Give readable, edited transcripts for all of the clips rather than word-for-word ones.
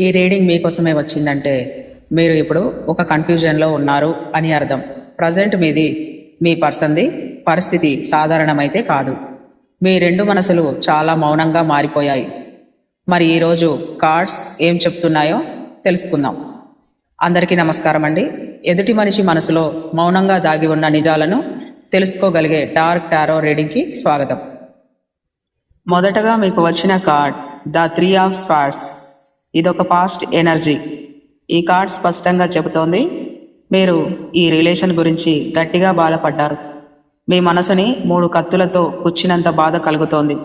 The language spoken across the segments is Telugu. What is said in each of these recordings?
ఈ రీడింగ్ మీకోసమే వచ్చిందంటే మీరు ఇప్పుడు ఒక కన్ఫ్యూజన్లో ఉన్నారు అని అర్థం. ప్రజెంట్ మీ పర్సన్ది పరిస్థితి సాధారణమైతే కాదు. మీ రెండు మనసులు చాలా మౌనంగా మారిపోయాయి. మరి ఈరోజు కార్డ్స్ ఏం చెప్తున్నాయో తెలుసుకుందాం. అందరికీ నమస్కారం అండి. ఎదుటి మనిషి మనసులో మౌనంగా దాగి ఉన్న నిజాలను తెలుసుకోగలిగే డార్క్ టారో రీడింగ్కి స్వాగతం. మొదటగా మీకు వచ్చిన కార్డ్ ద 3 ఆఫ్ స్వార్డ్స్. ఇదొక పాస్ట్ ఎనర్జీ. ఈ కార్డ్ స్పష్టంగా చెబుతోంది, మీరు ఈ రిలేషన్ గురించి గట్టిగా బాధపడ్డారు. మీ మనసుని 3 కత్తులతో కుచ్చినంత బాధ కలుగుతోంది,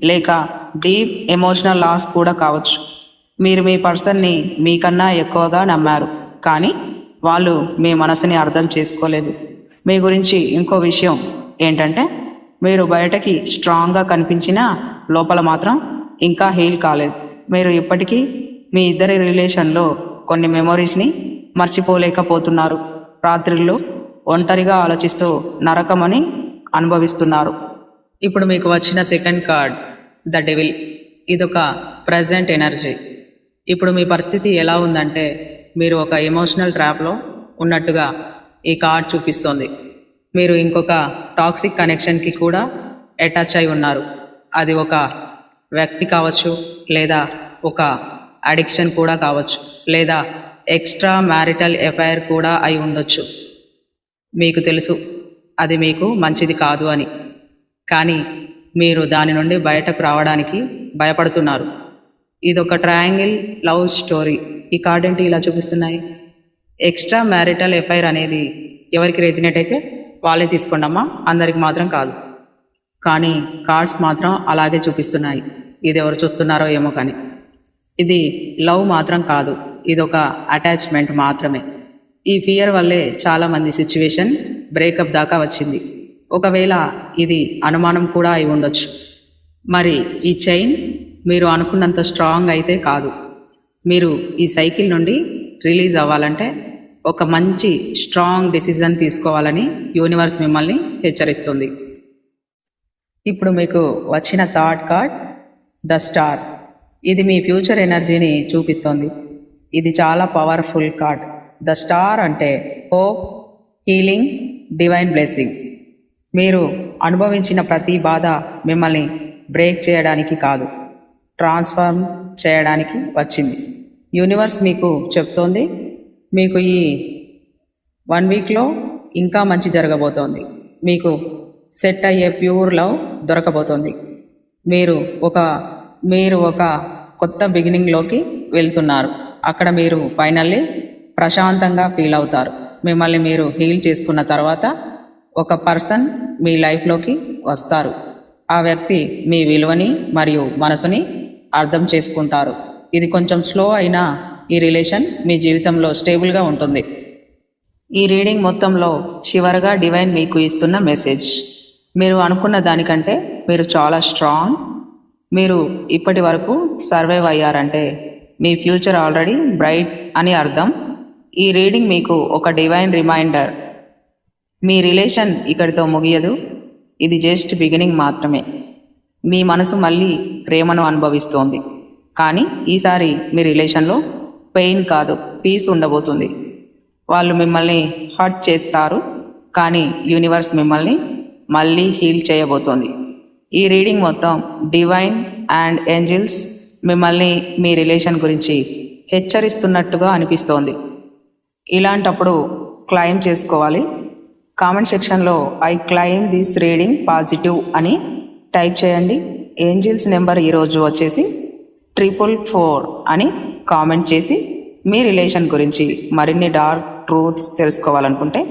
లేక డీప్ ఎమోషనల్ లాస్ కూడా కావచ్చు. మీరు మీ పర్సన్ని మీకన్నా ఎక్కువగా నమ్మారు, కానీ వాళ్ళు మీ మనసుని అర్థం చేసుకోలేదు. మీ గురించి ఇంకో విషయం ఏంటంటే, మీరు బయటకి స్ట్రాంగ్గా కనిపించినా లోపల మాత్రం ఇంకా హీల్ కాలేదు. మీరు ఇప్పటికీ మీ ఇద్దరి రిలేషన్లో కొన్ని మెమొరీస్ని మర్చిపోలేకపోతున్నారు. రాత్రిళ్ళు ఒంటరిగా ఆలోచిస్తూ నరకమని అనుభవిస్తున్నారు. ఇప్పుడు మీకు వచ్చిన సెకండ్ కార్డ్ ద డెవిల్. ఇదొక ప్రజెంట్ ఎనర్జీ. ఇప్పుడు మీ పరిస్థితి ఎలా ఉందంటే, మీరు ఒక ఎమోషనల్ ట్రాప్లో ఉన్నట్టుగా ఈ కార్డ్ చూపిస్తోంది. మీరు ఇంకొక టాక్సిక్ కనెక్షన్కి కూడా అటాచ్ అయి ఉన్నారు. అది ఒక వ్యక్తి కావచ్చు, లేదా ఒక అడిక్షన్ కూడా కావచ్చు, లేదా ఎక్స్ట్రా మ్యారిటల్ ఎఫైర్ కూడా అయి ఉండొచ్చు. మీకు తెలుసు అది మీకు మంచిది కాదు అని, కానీ మీరు దాని నుండి బయటకు రావడానికి భయపడుతున్నారు. ఇదొక ట్రయాంగిల్ లవ్ స్టోరీ. ఈ కార్డ్ ఏంటి ఇలా చూపిస్తున్నాయి? ఎక్స్ట్రా మ్యారిటల్ ఎఫైర్ అనేది ఎవరికి రెజినేట్ అయితే వాళ్ళే తీసుకోండమ్మా, అందరికి మాత్రం కాదు. కానీ కార్డ్స్ మాత్రం అలాగే చూపిస్తున్నాయి. ఇది ఎవరు చూస్తున్నారో ఏమో, కానీ ఇది లవ్ మాత్రం కాదు, ఇదొక అటాచ్మెంట్ మాత్రమే. ఈ ఫియర్ వల్లే చాలామంది సిచ్యువేషన్ బ్రేకప్ దాకా వచ్చింది. ఒకవేళ ఇది అనుమానం కూడా అయి ఉండొచ్చు. మరి ఈ చైన్ మీరు అనుకున్నంత స్ట్రాంగ్ అయితే కాదు. మీరు ఈ సైకిల్ నుండి రిలీజ్ అవ్వాలంటే ఒక మంచి స్ట్రాంగ్ డిసిజన్ తీసుకోవాలని యూనివర్స్ మిమ్మల్ని హెచ్చరిస్తుంది. ఇప్పుడు మీకు వచ్చిన థర్డ్ కార్డ్ ద స్టార్. ఇది మీ ఫ్యూచర్ ఎనర్జీని చూపిస్తుంది. ఇది చాలా పవర్ఫుల్ కార్డ్. ద స్టార్ అంటే హోప్, హీలింగ్, డివైన్ బ్లెస్సింగ్. మీరు అనుభవించిన ప్రతి బాధ మిమ్మల్ని బ్రేక్ చేయడానికి కాదు, ట్రాన్స్ఫార్మ్ చేయడానికి వచ్చింది. యూనివర్స్ మీకు చెప్తోంది, మీకు ఈ 1 వీక్లో ఇంకా మంచి జరగబోతోంది. మీకు సెట్ అయ్యే ప్యూర్ లవ్ దొరకబోతోంది. మీరు ఒక కొత్త బిగినింగ్లోకి వెళ్తున్నారు. అక్కడ మీరు ఫైనల్లీ ప్రశాంతంగా ఫీల్ అవుతారు. మిమ్మల్ని మీరు హీల్ చేసుకున్న తర్వాత ఒక పర్సన్ మీ లైఫ్లోకి వస్తారు. ఆ వ్యక్తి మీ విలువని మరియు మనసుని అర్థం చేసుకుంటారు. ఇది కొంచెం స్లో అయినా ఈ రిలేషన్ మీ జీవితంలో స్టేబుల్గా ఉంటుంది. ఈ రీడింగ్ మొత్తంలో చివరగా డివైన్ మీకు ఇస్తున్న మెసేజ్, మీరు అనుకున్న దానికంటే మీరు చాలా స్ట్రాంగ్. మీరు ఇప్పటి వరకు సర్వైవ్ అయ్యారంటే మీ ఫ్యూచర్ ఆల్రెడీ బ్రైట్ అని అర్థం. ఈ రీడింగ్ మీకు ఒక డివైన్ రిమైండర్, మీ రిలేషన్ ఇక్కడితో ముగియదు, ఇది జస్ట్ బిగినింగ్ మాత్రమే. మీ మనసు మళ్ళీ ప్రేమను అనుభవిస్తోంది, కానీ ఈసారి మీ రిలేషన్లో పెయిన్ కాదు, పీస్ ఉండబోతుంది. వాళ్ళు మిమ్మల్ని హర్ట్ చేస్తారు, కానీ యూనివర్స్ మిమ్మల్ని మళ్ళీ హీల్ చేయబోతోంది. ఈ రీడింగ్ మొత్తం డివైన్ అండ్ ఏంజిల్స్ మిమ్మల్ని మీ రిలేషన్ గురించి హెచ్చరిస్తున్నట్టుగా అనిపిస్తోంది. ఇలాంటప్పుడు క్లెయిమ్ చేసుకోవాలి. కామెంట్ సెక్షన్లో I claim this reading positive అని టైప్ చేయండి. ఏంజిల్స్ నెంబర్ ఈరోజు వచ్చేసి 444 అని కామెంట్ చేసి మీ రిలేషన్ గురించి మరిన్ని డార్క్ ట్రూత్స్ తెలుసుకోవాలనుకుంటే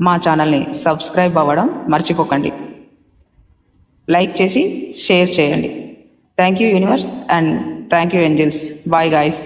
మా ఛానల్ని సబ్స్క్రైబ్ అవ్వడం మర్చిపోకండి. లైక్ చేసి షేర్ చేయండి. Thank you universe and thank you angels. Bye guys.